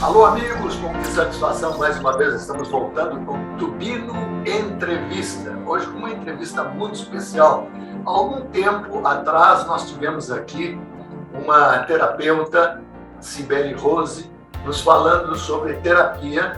Alô, amigos, com que satisfação, mais uma vez estamos voltando com Tubino Entrevista. Hoje com uma entrevista muito especial. Há algum tempo atrás nós tivemos aqui uma terapeuta, Cibele Rose, nos falando sobre terapia,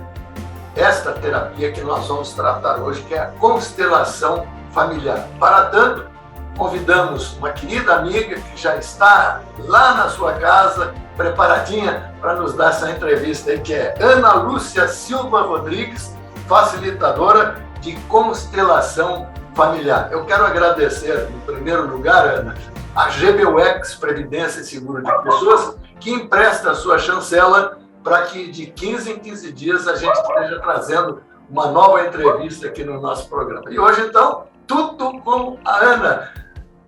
esta terapia que nós vamos tratar hoje, que é a constelação familiar. Para tanto, convidamos uma querida amiga que já está lá na sua casa, preparadinha para nos dar essa entrevista aí, que é Ana Lúcia Silva Rodrigues, facilitadora de constelação familiar. Eu quero agradecer, em primeiro lugar, Ana, a GBUX Previdência e Seguro de Pessoas, que empresta a sua chancela para que de 15 em 15 dias a gente esteja trazendo uma nova entrevista aqui no nosso programa. E hoje, então, tudo com a Ana.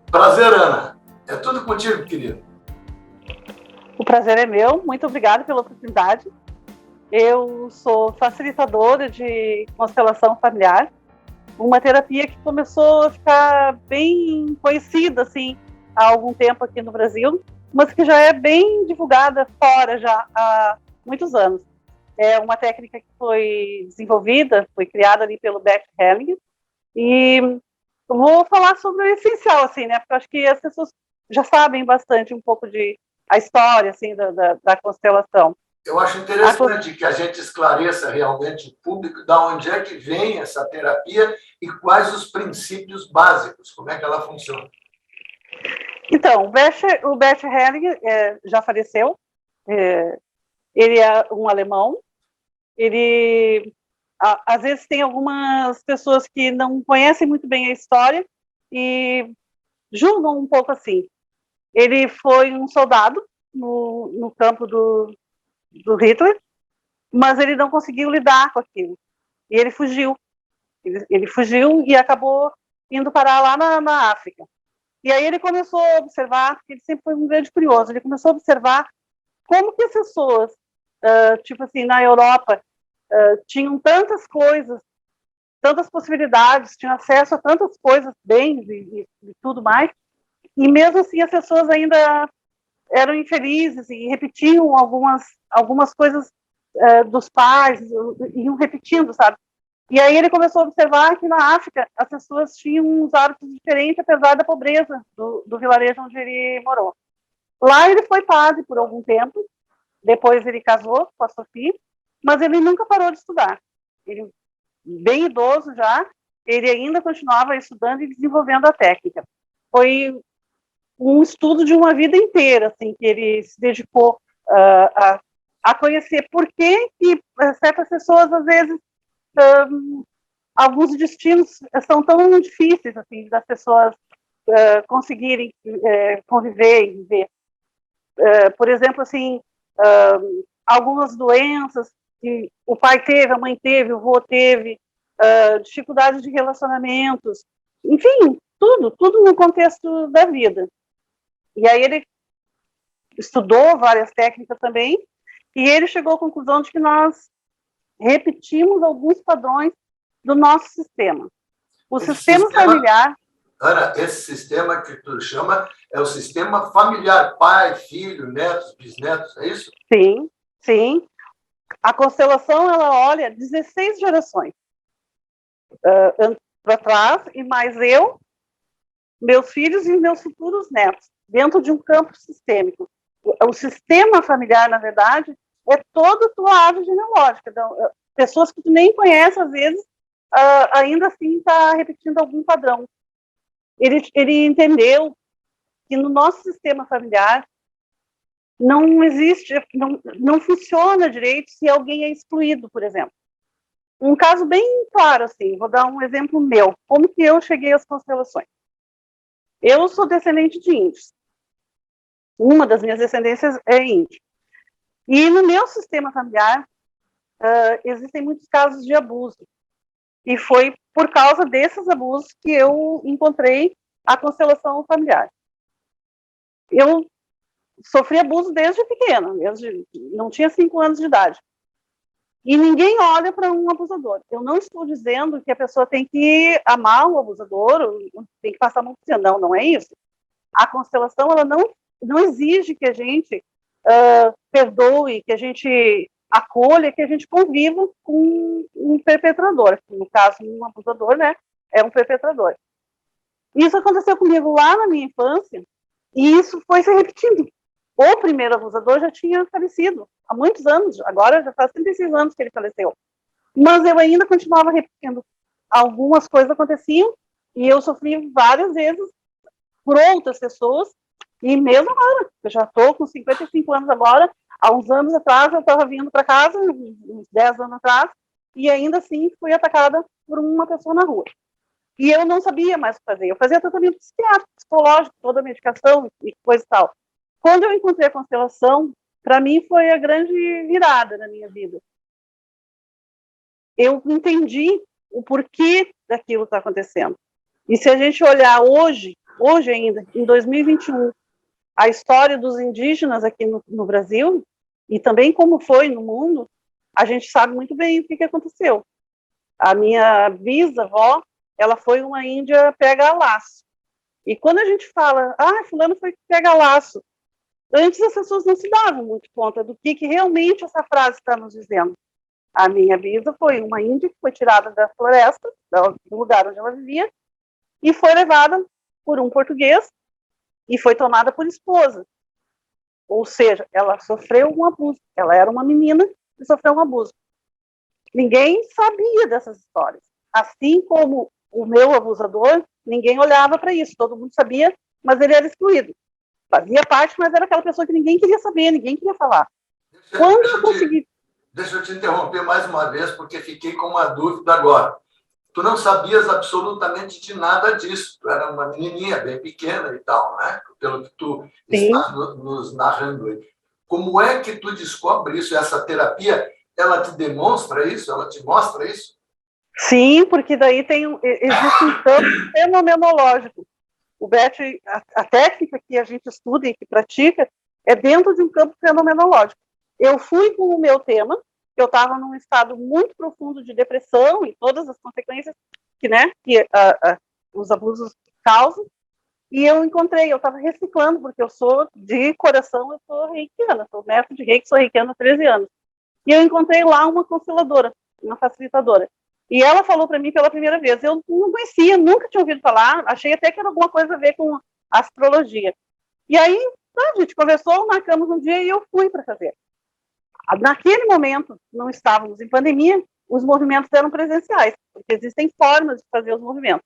Prazer, Ana. É tudo contigo, querido. O prazer é meu, muito obrigada pela oportunidade. Eu sou facilitadora de constelação familiar, uma terapia que começou a ficar bem conhecida assim, há algum tempo aqui no Brasil, mas que já é bem divulgada fora já há muitos anos. É uma técnica que foi desenvolvida, foi criada ali pelo Bert Hellinger, e eu vou falar sobre o essencial, assim, né, porque eu acho que as pessoas já sabem bastante um pouco de a história assim, da constelação. Eu acho interessante que a gente esclareça realmente o público de onde é que vem essa terapia e quais os princípios básicos, como é que ela funciona. Então, o Bert Hellinger já faleceu, ele é um alemão, ele às vezes tem algumas pessoas que não conhecem muito bem a história e julgam um pouco assim. Ele foi um soldado no campo do Hitler, mas ele não conseguiu lidar com aquilo. E ele fugiu. Ele fugiu e acabou indo parar lá na África. E aí ele começou a observar, porque ele sempre foi um grande curioso, ele começou a observar como que as pessoas, tipo assim, na Europa, tinham tantas coisas, tantas possibilidades, tinham acesso a tantas coisas, bens e tudo mais, e mesmo assim as pessoas ainda eram infelizes e repetiam algumas coisas dos pais, iam repetindo, sabe? E aí ele começou a observar que na África as pessoas tinham uns hábitos diferentes, apesar da pobreza do vilarejo onde ele morou. Lá ele foi padre por algum tempo, depois ele casou com a Sophie, mas ele nunca parou de estudar. Ele, bem idoso já, ele ainda continuava estudando e desenvolvendo a técnica. Foi um estudo de uma vida inteira, assim, que ele se dedicou a conhecer por que certas pessoas, às vezes, alguns destinos são tão difíceis, assim, das pessoas conseguirem conviver e viver. Por exemplo, assim, algumas doenças que o pai teve, a mãe teve, o avô teve, dificuldades de relacionamentos, enfim, tudo no contexto da vida. E aí ele estudou várias técnicas também, e ele chegou à conclusão de que nós repetimos alguns padrões do nosso sistema. O sistema familiar... Ana, esse sistema que tu chama é o sistema familiar, pai, filho, netos, bisnetos, é isso? Sim, sim. A constelação, ela olha 16 gerações para trás, e mais eu, meus filhos e meus futuros netos, dentro de um campo sistêmico. O sistema familiar, na verdade, é toda a tua árvore genealógica. Então, pessoas que tu nem conhece, às vezes, ainda assim está repetindo algum padrão. Ele entendeu que no nosso sistema familiar não existe, não funciona direito se alguém é excluído, por exemplo. Um caso bem claro, assim, vou dar um exemplo meu. Como que eu cheguei às constelações? Eu sou descendente de índios. Uma das minhas descendências é índio. E no meu sistema familiar, existem muitos casos de abuso. E foi por causa desses abusos que eu encontrei a constelação familiar. Eu sofri abuso desde pequena, não tinha 5 anos de idade. E ninguém olha para um abusador. Eu não estou dizendo que a pessoa tem que amar o abusador, tem que passar a mão por cima. Não, não é isso. A constelação, ela não exige que a gente perdoe, que a gente acolha, que a gente conviva com um perpetrador, que no caso, um abusador, né, é um perpetrador. Isso aconteceu comigo lá na minha infância, e isso foi se repetindo. O primeiro abusador já tinha falecido há muitos anos, agora já faz 36 anos que ele faleceu. Mas eu ainda continuava repetindo. Algumas coisas aconteciam, e eu sofri várias vezes por outras pessoas, e mesmo agora, eu já estou com 55 anos agora, há uns anos atrás eu estava vindo para casa, uns 10 anos atrás, e ainda assim fui atacada por uma pessoa na rua. E eu não sabia mais o que fazer. Eu fazia tratamento psiquiátrico, psicológico, toda a medicação e coisa e tal. Quando eu encontrei a constelação, para mim foi a grande virada na minha vida. Eu entendi o porquê daquilo está acontecendo. E se a gente olhar hoje ainda, em 2021, a história dos indígenas aqui no Brasil, e também como foi no mundo, a gente sabe muito bem o que aconteceu. A minha bisavó, ela foi uma índia pega-laço. E quando a gente fala, fulano foi pega-laço, antes as pessoas não se davam muito conta do que realmente essa frase está nos dizendo. A minha bisa foi uma índia que foi tirada da floresta, do lugar onde ela vivia, e foi levada por um português e foi tomada por esposa. Ou seja, ela sofreu um abuso. Ela era uma menina e sofreu um abuso. Ninguém sabia dessas histórias. Assim como o meu abusador, ninguém olhava para isso. Todo mundo sabia, mas ele era excluído. Fazia parte, mas era aquela pessoa que ninguém queria saber, ninguém queria falar. Quando eu consegui... Deixa eu te interromper mais uma vez, porque fiquei com uma dúvida agora. Tu não sabias absolutamente de nada disso. Tu era uma menininha bem pequena e tal, né? Pelo que tu está nos narrando aí. Como é que tu descobre isso? Essa terapia, ela te demonstra isso? Ela te mostra isso? Sim, porque daí existe um campo fenomenológico. O Beth, a técnica que a gente estuda e que pratica é dentro de um campo fenomenológico. Eu fui com o meu tema, eu estava num estado muito profundo de depressão e todas as consequências que os abusos causam, e eu estava reciclando, porque eu sou de coração, eu sou reikiana, sou mestre de reiki, sou reikiana há 13 anos. E eu encontrei lá uma consteladora, uma facilitadora. E ela falou para mim pela primeira vez. Eu não conhecia, nunca tinha ouvido falar, achei até que era alguma coisa a ver com astrologia. E aí, a gente conversou, marcamos um dia e eu fui para fazer. Naquele momento, não estávamos em pandemia, os movimentos eram presenciais, porque existem formas de fazer os movimentos.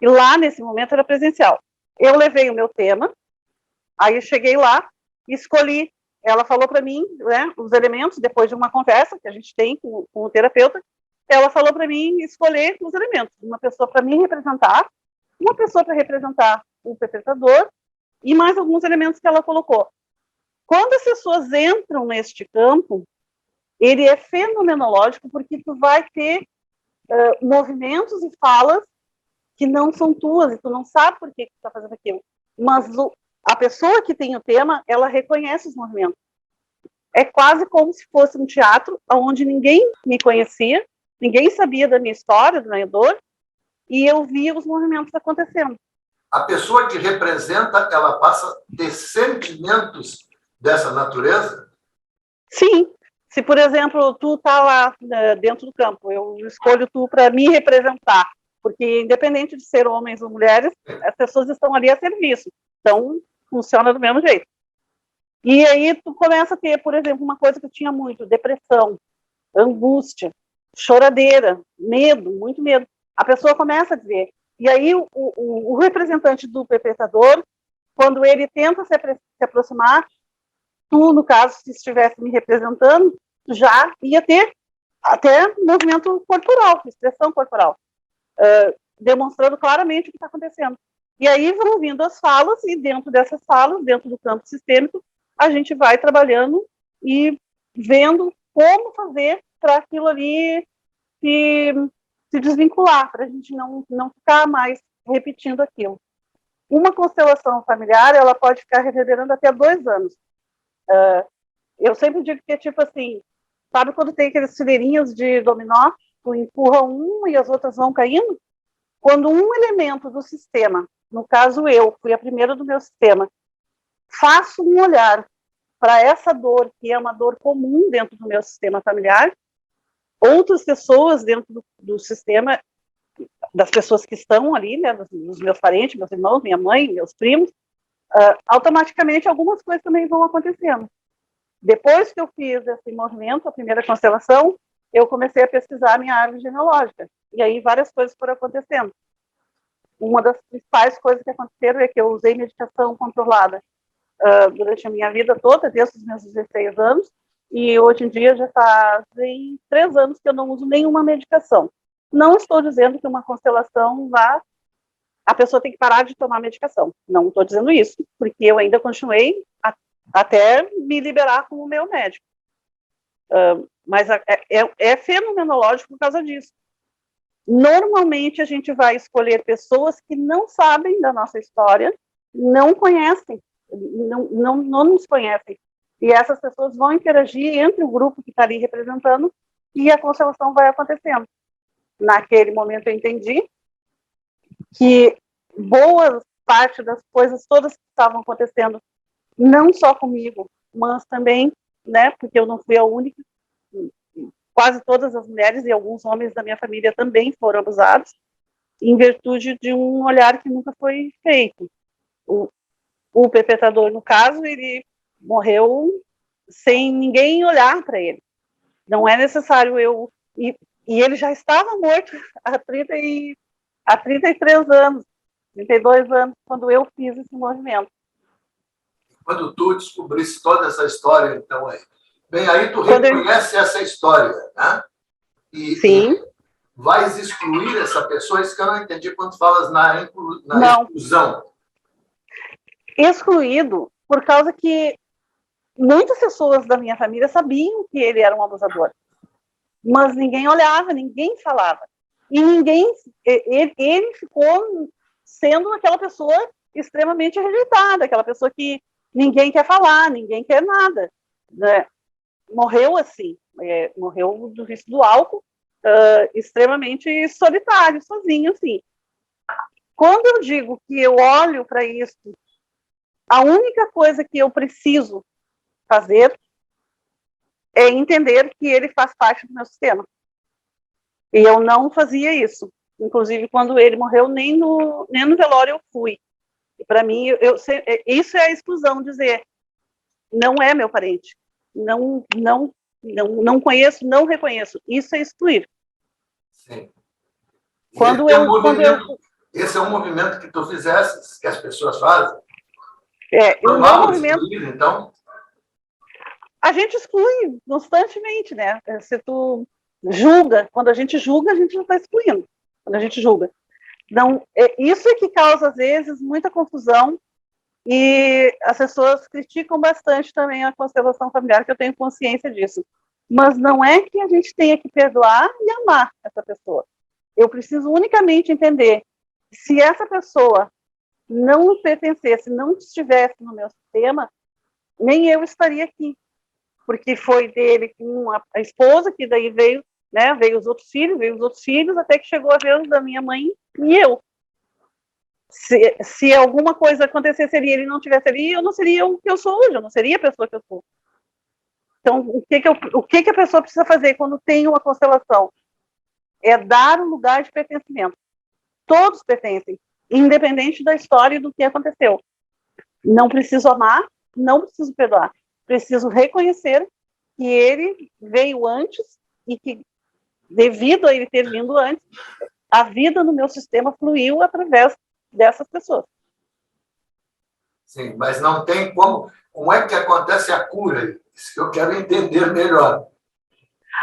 E lá, nesse momento, era presencial. Eu levei o meu tema, aí eu cheguei lá, escolhi. Ela falou para mim, né, os elementos, depois de uma conversa que a gente tem com o terapeuta, ela falou para mim escolher os elementos. Uma pessoa para me representar, uma pessoa para representar o perpetrador e mais alguns elementos que ela colocou. Quando as pessoas entram neste campo, ele é fenomenológico porque tu vai ter movimentos e falas que não são tuas e tu não sabe por que tu está fazendo aquilo. Mas a pessoa que tem o tema, ela reconhece os movimentos. É quase como se fosse um teatro onde ninguém me conhecia, ninguém sabia da minha história, do minha dor, e eu via os movimentos acontecendo. A pessoa que representa, ela passa a ter sentimentos dessa natureza? Sim. Se, por exemplo, tu tá lá dentro do campo, eu escolho tu para me representar, porque independente de ser homens ou mulheres, as pessoas estão ali a serviço. Então, funciona do mesmo jeito. E aí tu começa a ter, por exemplo, uma coisa que eu tinha muito, depressão, angústia, choradeira, medo, muito medo. A pessoa começa a dizer. E aí o representante do perpetrador, quando ele tenta se aproximar, tu, no caso, se estivesse me representando, já ia ter até movimento corporal, expressão corporal, demonstrando claramente o que está acontecendo. E aí vão vindo as falas, e dentro dessas falas, dentro do campo sistêmico, a gente vai trabalhando e vendo como fazer para aquilo ali se desvincular, para a gente não ficar mais repetindo aquilo. Uma constelação familiar, ela pode ficar reverberando até 2 anos. Eu sempre digo que é tipo assim, sabe quando tem aqueles fileirinhos de dominó, tu empurra um e as outras vão caindo? Quando um elemento do sistema, no caso eu, fui a primeira do meu sistema, faço um olhar para essa dor, que é uma dor comum dentro do meu sistema familiar, outras pessoas dentro do sistema, das pessoas que estão ali, né, dos meus parentes, meus irmãos, minha mãe, meus primos, automaticamente algumas coisas também vão acontecendo. Depois que eu fiz esse movimento, a primeira constelação, eu comecei a pesquisar a minha árvore genealógica. E aí várias coisas foram acontecendo. Uma das principais coisas que aconteceram é que eu usei meditação controlada durante a minha vida toda, desde os meus 16 anos, e hoje em dia já fazem 3 anos que eu não uso nenhuma medicação. Não estou dizendo que uma constelação a pessoa tem que parar de tomar medicação. Não estou dizendo isso, porque eu ainda continuei até me liberar como meu médico. Mas é fenomenológico por causa disso. Normalmente a gente vai escolher pessoas que não sabem da nossa história, não conhecem, não nos conhecem. E essas pessoas vão interagir entre o grupo que está ali representando e a constelação vai acontecendo. Naquele momento eu entendi que boa parte das coisas todas que estavam acontecendo, não só comigo, mas também, né, porque eu não fui a única, quase todas as mulheres e alguns homens da minha família também foram abusados, em virtude de um olhar que nunca foi feito. O perpetrador, no caso, ele morreu sem ninguém olhar para ele. Não é necessário e ele já estava morto há 33 anos, 32 anos, quando eu fiz esse movimento. Quando tu descobrisse toda essa história, então, aí tu reconhece essa história, né? Sim. E vais excluir essa pessoa? Isso que eu não entendi quando falas na exclusão. Excluído por causa que muitas pessoas da minha família sabiam que ele era um abusador, mas ninguém olhava, ninguém falava. E ele ficou sendo aquela pessoa extremamente rejeitada, aquela pessoa que ninguém quer falar, ninguém quer nada, né? Morreu assim, morreu do vício do álcool, extremamente solitário, sozinho, assim. Quando eu digo que eu olho para isso, a única coisa que eu preciso fazer é entender que ele faz parte do meu sistema. E eu não fazia isso. Inclusive, quando ele morreu, nem no velório eu fui. E para mim, isso é a exclusão, dizer, não é meu parente. Não conheço, não reconheço. Isso é excluir. Sim. Esse é um movimento que tu fizesse, que as pessoas fazem? O meu movimento... Excluir, então? A gente exclui constantemente, né? Se tu julga, quando a gente julga, a gente não está excluindo. Quando a gente julga. Não, isso é que causa, às vezes, muita confusão e as pessoas criticam bastante também a constelação familiar, que eu tenho consciência disso. Mas não é que a gente tenha que perdoar e amar essa pessoa. Eu preciso unicamente entender se essa pessoa não pertencesse, não estivesse no meu sistema, nem eu estaria aqui. Porque foi dele com a esposa, que daí veio, né, veio os outros filhos, até que chegou a vez da minha mãe e eu. Se alguma coisa acontecesse ali, ele não estivesse ali, eu não seria o que eu sou hoje, eu não seria a pessoa que eu sou. Então, o que a pessoa precisa fazer quando tem uma constelação? É dar um lugar de pertencimento. Todos pertencem, independente da história e do que aconteceu. Não preciso amar, não preciso perdoar. Preciso reconhecer que ele veio antes e que, devido a ele ter vindo antes, a vida no meu sistema fluiu através dessas pessoas. Sim, mas não tem como... Como é que acontece a cura? Isso que eu quero entender melhor.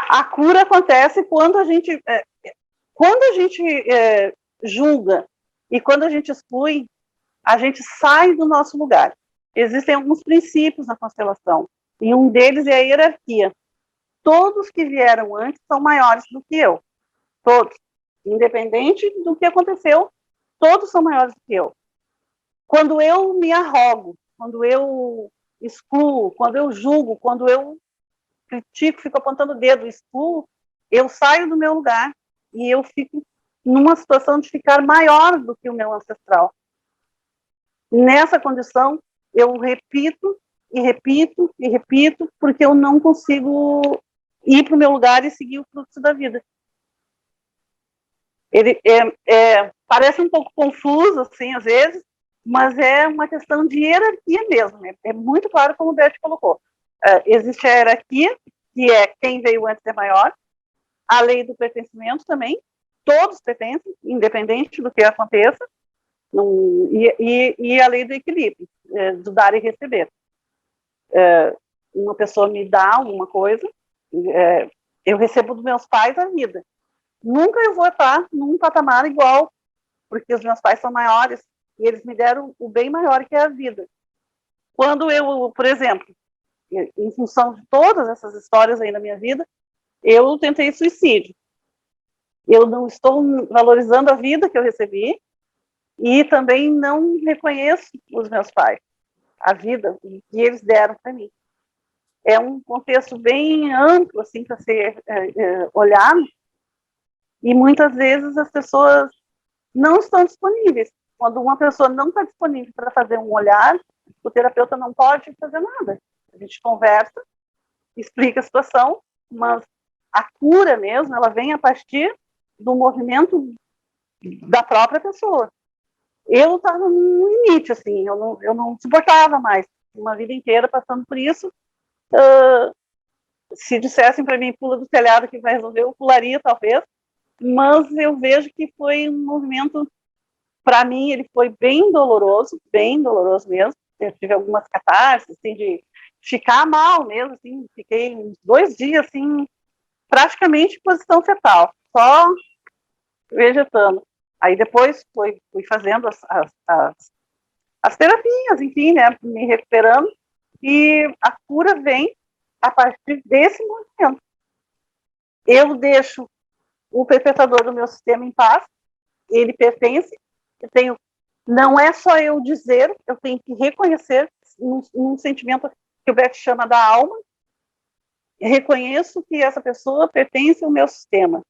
A cura acontece quando a gente julga e quando a gente exclui, a gente sai do nosso lugar. Existem alguns princípios na constelação, e um deles é a hierarquia. Todos que vieram antes são maiores do que eu. Todos. Independente do que aconteceu, todos são maiores do que eu. Quando eu me arrogo, quando eu excluo, quando eu julgo, quando eu critico, fico apontando o dedo, excluo, eu saio do meu lugar e eu fico numa situação de ficar maior do que o meu ancestral. Nessa condição, eu repito e repito, porque eu não consigo ir para o meu lugar e seguir o fluxo da vida. Ele parece um pouco confuso, assim, às vezes, mas é uma questão de hierarquia mesmo, né? É muito claro como o Bert colocou. Existe a hierarquia, que é quem veio antes é maior, a lei do pertencimento também, todos pertencem, independente do que aconteça, e a lei do equilíbrio, do dar e receber. Uma pessoa me dá alguma coisa, eu recebo dos meus pais a vida. Nunca eu vou estar num patamar igual, porque os meus pais são maiores e eles me deram o bem maior que é a vida. Quando eu, por exemplo, em função de todas essas histórias aí na minha vida, eu tentei suicídio. Eu não estou valorizando a vida que eu recebi e também não reconheço os meus pais, a vida que eles deram para mim. É um contexto bem amplo assim para ser olhado, e muitas vezes as pessoas não estão disponíveis. Quando uma pessoa não está disponível para fazer um olhar, o terapeuta não pode fazer nada. A gente conversa, explica a situação, mas a cura mesmo, ela vem a partir do movimento da própria pessoa. Eu estava no limite, assim, eu não suportava mais. Uma vida inteira passando por isso. Se dissessem para mim, pula do telhado que vai resolver, eu pularia, talvez. Mas eu vejo que foi um movimento, para mim, ele foi bem doloroso mesmo. Eu tive algumas catarses, assim, de ficar mal mesmo, assim, fiquei uns 2 dias, assim, praticamente em posição fetal, só vegetando. Aí depois fui fazendo as terapias, enfim, né, me recuperando, e a cura vem a partir desse movimento. Eu deixo o perpetrador do meu sistema em paz, ele pertence, não é só eu dizer, eu tenho que reconhecer um sentimento que o Beck chama da alma, reconheço que essa pessoa pertence ao meu sistema.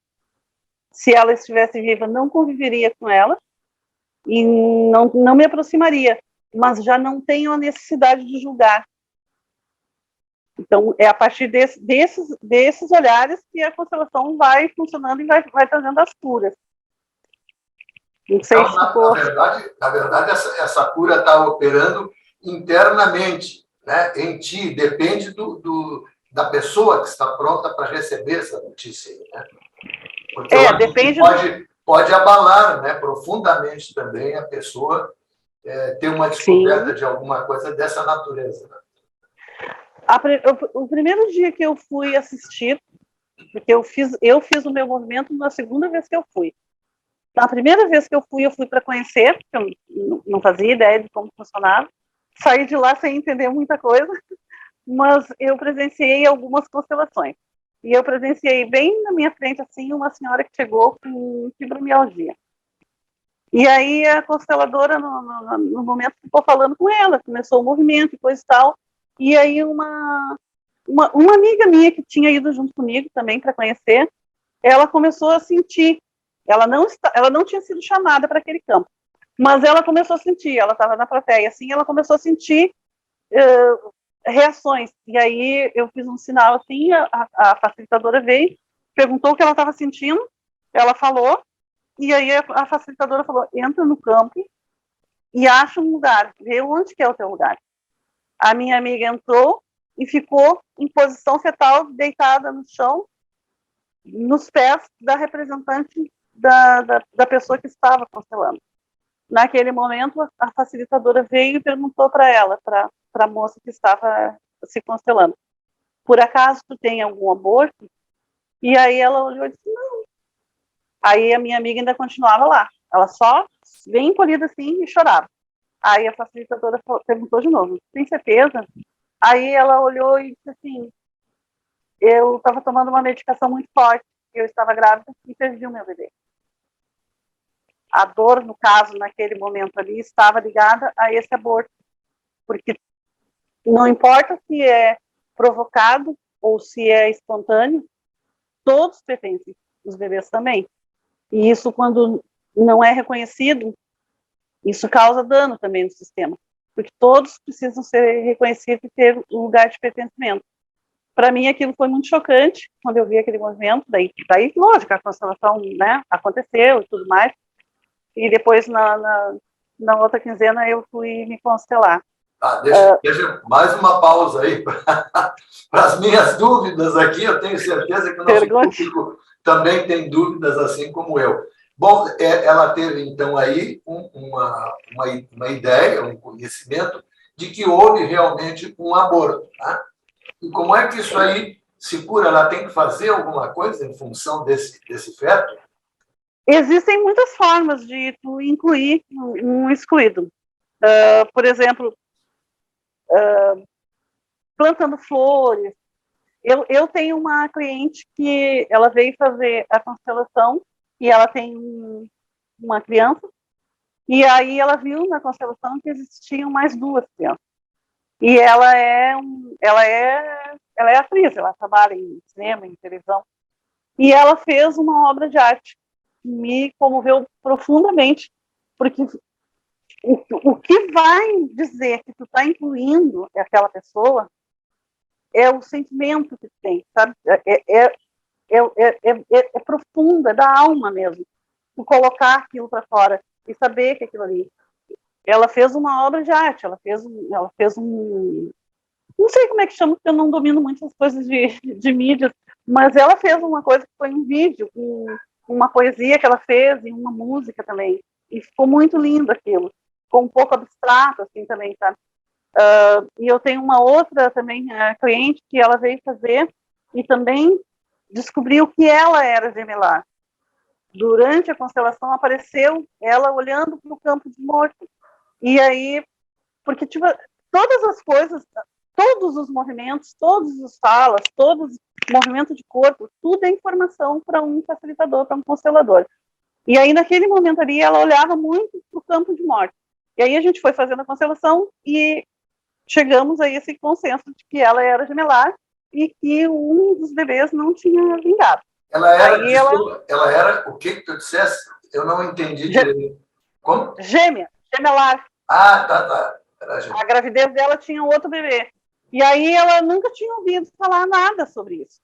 Se ela estivesse viva, não conviveria com ela e não me aproximaria, mas já não tenho a necessidade de julgar. Então, é a partir desses olhares que a constelação vai funcionando e vai trazendo as curas. Não sei então, se ficou... na verdade essa cura está operando internamente, né, em ti, depende da pessoa que está pronta para receber essa notícia. Né? Porque eu acho que pode abalar, né, profundamente também a pessoa ter uma descoberta de alguma coisa dessa natureza. Né? O primeiro dia que eu fui assistir, porque eu fiz o meu movimento na segunda vez que eu fui. Na primeira vez que eu fui para conhecer, porque eu não fazia ideia de como funcionava. Saí de lá sem entender muita coisa, mas eu presenciei algumas constelações. E eu presenciei bem na minha frente, assim, uma senhora que chegou com fibromialgia. E aí a consteladora, no momento, ficou falando com ela, começou o movimento e coisa e tal. E aí uma amiga minha que tinha ido junto comigo também para conhecer, ela começou a sentir. Ela não tinha sido chamada para aquele campo, mas ela começou a sentir. Ela estava na plateia, assim, ela começou a sentir reações. E aí eu fiz um sinal assim, a facilitadora veio, perguntou o que ela estava sentindo, ela falou, e aí a facilitadora falou: entra no campo e acha um lugar, vê onde que é o teu lugar. A minha amiga entrou e ficou em posição fetal, deitada no chão, nos pés da representante da pessoa que estava constelando. Naquele momento, a facilitadora veio e perguntou para ela, para a moça que estava se constelando: por acaso tu tem algum aborto? E aí ela olhou e disse: não. Aí a minha amiga ainda continuava lá. Ela só, bem encolhida assim, e chorava. Aí a facilitadora perguntou de novo: tem certeza? Aí ela olhou e disse assim: eu estava tomando uma medicação muito forte, eu estava grávida e perdi o meu bebê. A dor, no caso, naquele momento ali, estava ligada a esse aborto, porque não importa se é provocado ou se é espontâneo, todos pertencem, os bebês também. E isso, quando não é reconhecido, isso causa dano também no sistema, porque todos precisam ser reconhecidos e ter um lugar de pertencimento. Para mim, aquilo foi muito chocante, quando eu vi aquele movimento, daí lógico, a constelação, né, aconteceu e tudo mais, e depois, na outra quinzena, eu fui me constelar. Deixa mais uma pausa aí para as minhas dúvidas aqui. Eu tenho certeza que o nosso público também tem dúvidas, assim como eu. Bom, ela teve, então, aí uma ideia, um conhecimento de que houve realmente um aborto. Tá? E como é que isso aí se cura? Ela tem que fazer alguma coisa em função desse feto? Existem muitas formas de tu incluir um excluído. Por exemplo, plantando flores. Eu tenho uma cliente que ela veio fazer a constelação e ela tem uma criança, e aí ela viu na constelação que existiam mais 2 crianças. E ela é atriz, ela trabalha em cinema, em televisão, e ela fez uma obra de arte que me comoveu profundamente, porque o que vai dizer que tu está incluindo aquela pessoa é o sentimento que tu tem, sabe? É profundo, é da alma mesmo. Tu colocar aquilo para fora e saber que aquilo ali. Ela fez uma obra de arte, ela fez um. Não sei como é que chama, porque eu não domino muitas coisas de mídias, mas ela fez uma coisa que foi um vídeo, uma poesia que ela fez e uma música também. E ficou muito lindo aquilo. Ficou um pouco abstrato, assim, também, sabe? E eu tenho uma outra também cliente que ela veio fazer e também descobriu que ela era gemelar. Durante a constelação apareceu ela olhando para o campo de morto. E aí, porque tipo, todas as coisas, todos os movimentos, todos os falas, todos os movimentos de corpo, tudo é informação para um facilitador, para um constelador. E aí, naquele momento ali, ela olhava muito para o campo de morte. E aí a gente foi fazendo a constelação e chegamos a esse consenso de que ela era gemelar e que um dos bebês não tinha vingado. Ela era o que tu disseste? Eu não entendi direito. Como? Gemelar. Ah, tá. A gravidez dela tinha outro bebê. E aí ela nunca tinha ouvido falar nada sobre isso.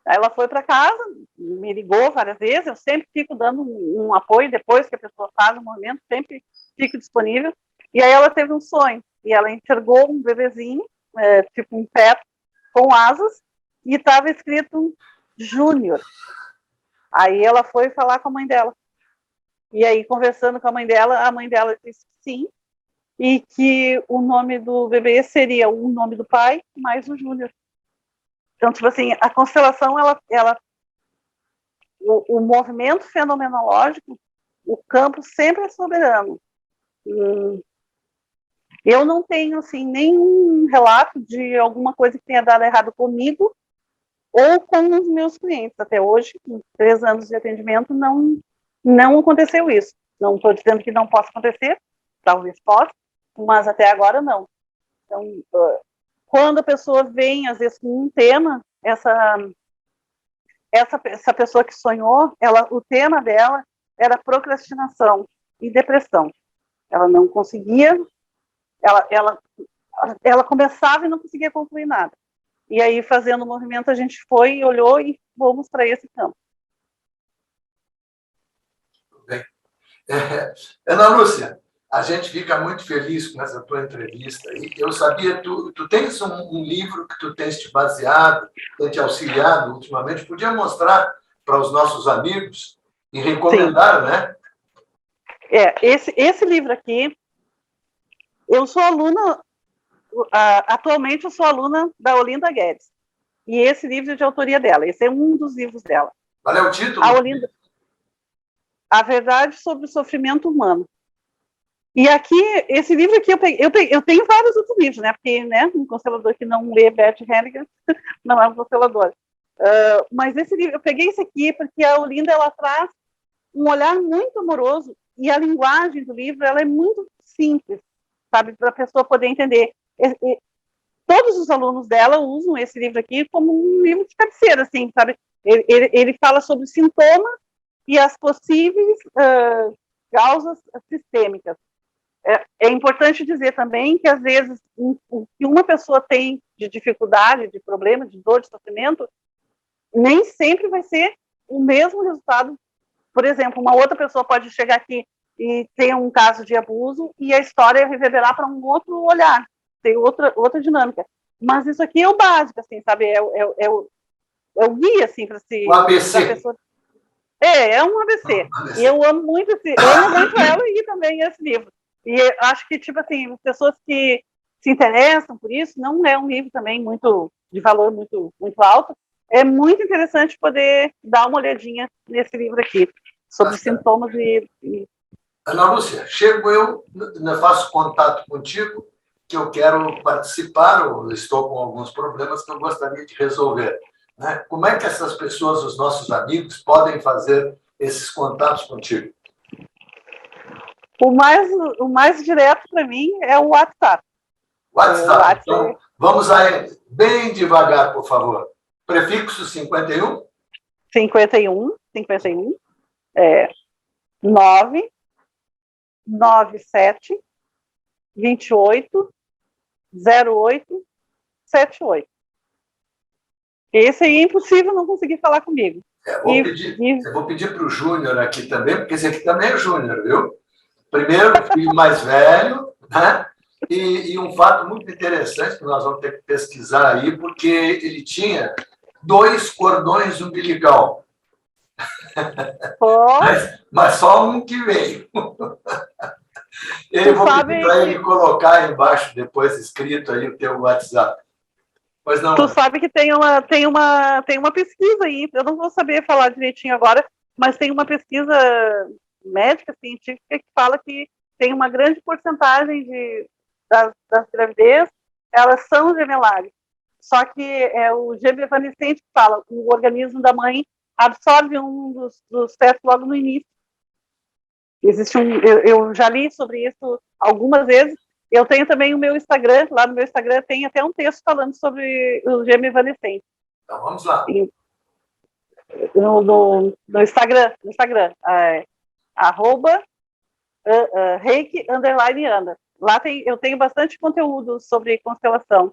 Aí ela foi para casa, me ligou várias vezes, eu sempre fico dando um apoio depois que a pessoa faz o movimento, sempre fico disponível. E aí ela teve um sonho, e ela enxergou um bebezinho, tipo um feto, com asas, e estava escrito Júnior. Aí ela foi falar com a mãe dela. E aí, conversando com a mãe dela disse sim, e que o nome do bebê seria o nome do pai mais o Júnior. Então, tipo assim, a constelação, o movimento fenomenológico, o campo sempre é soberano. Eu não tenho, assim, nenhum relato de alguma coisa que tenha dado errado comigo ou com os meus clientes. Até hoje, com 3 anos de atendimento, não aconteceu isso. Não estou dizendo que não possa acontecer, talvez possa, mas até agora não. Então, quando a pessoa vem, às vezes, com um tema, essa pessoa que sonhou, o tema dela era procrastinação e depressão. Ela não conseguia, ela começava e não conseguia concluir nada. E aí, fazendo o movimento, a gente foi e olhou e fomos para esse campo. Bem. Ana Lúcia, a gente fica muito feliz com essa tua entrevista. E eu sabia, tu tens um livro que tu tens te baseado, tem te auxiliado ultimamente. Podia mostrar para os nossos amigos e recomendar, sim, né? Esse livro aqui, eu sou aluna, atualmente eu sou aluna da Olinda Guedes. E esse livro é de autoria dela, esse é um dos livros dela. Qual é o título? A Verdade sobre o Sofrimento Humano. E aqui, esse livro aqui, eu tenho vários outros livros, né? Porque, né, um constelador que não lê Bert Hellinger não é um constelador. Mas esse livro, eu peguei esse aqui porque a Olinda, ela traz um olhar muito amoroso e a linguagem do livro, ela é muito simples, sabe? Para a pessoa poder entender. Todos os alunos dela usam esse livro aqui como um livro de cabeceira, assim, sabe? Ele fala sobre sintomas e as possíveis causas sistêmicas. é importante dizer também que, às vezes, o que uma pessoa tem de dificuldade, de problema, de dor, de sofrimento, nem sempre vai ser o mesmo resultado. Por exemplo, uma outra pessoa pode chegar aqui e ter um caso de abuso e a história reverberar para um outro olhar, tem outra dinâmica. Mas isso aqui é o básico, assim, sabe? É o guia, assim, para se... O ABC. Pessoa... É um ABC. E eu amo muito ela e também esse livro. E acho que, tipo assim, as pessoas que se interessam por isso, não é um livro também muito de valor muito, muito alto. É muito interessante poder dar uma olhadinha nesse livro aqui, sobre sintomas e... Ana Lúcia, chego eu, faço contato contigo, que eu quero participar, ou estou com alguns problemas que eu gostaria de resolver. Né? Como é que essas pessoas, os nossos amigos, podem fazer esses contatos contigo? O mais direto para mim é o WhatsApp. WhatsApp. Então, vamos aí, bem devagar, por favor. Prefixo 51? 51, 997 28 08 78. Esse aí é impossível não conseguir falar comigo. Eu vou pedir para o Júnior aqui também, porque esse aqui também é Júnior, viu? Primeiro, filho mais velho, né? E um fato muito interessante que nós vamos ter que pesquisar aí, porque ele tinha 2 cordões umbilical. Mas só um que veio. Eu vou pedir para ele colocar aí embaixo, depois escrito aí o teu WhatsApp. Pois não. Tu sabe que tem uma pesquisa aí, eu não vou saber falar direitinho agora, mas tem uma pesquisa médica, científica, que fala que tem uma grande porcentagem das gravidez, elas são gemelares. Só que é o gêmeo evanescente que fala, o organismo da mãe absorve um dos fetos logo no início. Existe eu já li sobre isso algumas vezes. Eu tenho também o meu Instagram, lá no meu Instagram tem até um texto falando sobre o gêmeo evanescente. Então vamos lá. No Instagram, @reiki_ana. Lá eu tenho bastante conteúdo sobre constelação.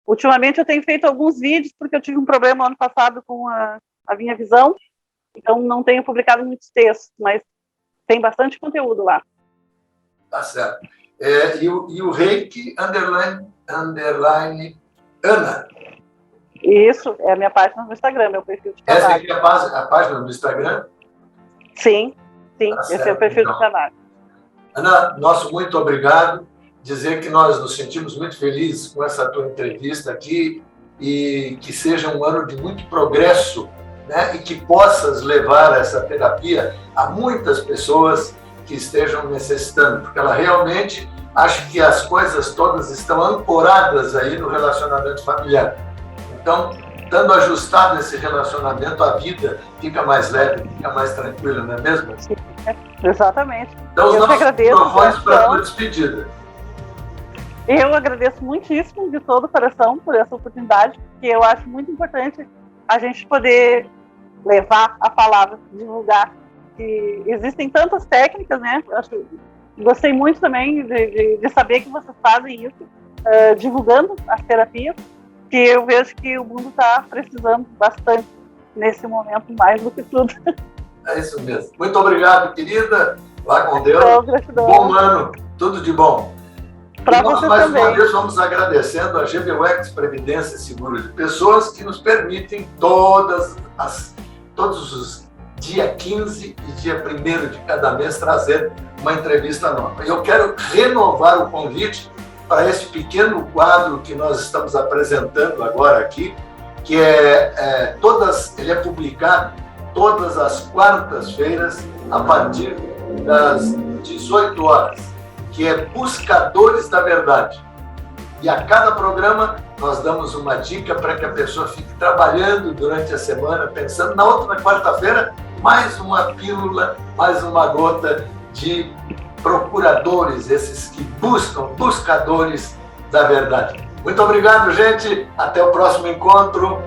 Ultimamente eu tenho feito alguns vídeos, porque eu tive um problema ano passado com a minha visão, então não tenho publicado muitos textos, mas tem bastante conteúdo lá. Tá certo. E o Reiki _Ana. Isso, é a minha página no Instagram, meu perfil de trabalho. Essa aqui é a página do Instagram? Sim, tá esse certo, é o perfil de trabalho. Ana, nosso muito obrigado. Dizer que nós nos sentimos muito felizes com essa tua entrevista aqui e que seja um ano de muito progresso, né? E que possas levar essa terapia a muitas pessoas que estejam necessitando, porque ela realmente acha que as coisas todas estão ancoradas aí no relacionamento familiar. Então, estando ajustado esse relacionamento, a vida fica mais leve, fica mais tranquila, não é mesmo? Sim, exatamente. Então, os nossos microfones para a tua despedida. Eu agradeço muitíssimo de todo o coração por essa oportunidade, porque eu acho muito importante a gente poder levar a palavra, divulgar, que existem tantas técnicas, né? Gostei muito também de saber que vocês fazem isso, divulgando as terapias, que eu vejo que o mundo está precisando bastante nesse momento, mais do que tudo. É isso mesmo. Muito obrigado, querida. Vá com Deus. Gratidão. Bom ano. Tudo de bom. Para você mais também. Uma vez vamos agradecendo a GBUX Previdência e Seguro de Pessoas, que nos permitem todos os dia 15 e dia 1º de cada mês trazer uma entrevista nova. Eu quero renovar o convite para esse pequeno quadro que nós estamos apresentando agora aqui, que ele é publicado todas as quartas-feiras a partir das 18 horas. Que é Buscadores da Verdade. E a cada programa nós damos uma dica para que a pessoa fique trabalhando durante a semana, pensando na outra quarta-feira, mais uma pílula, mais uma gota de procuradores, esses que buscam, buscadores da verdade. Muito obrigado, gente. Até o próximo encontro.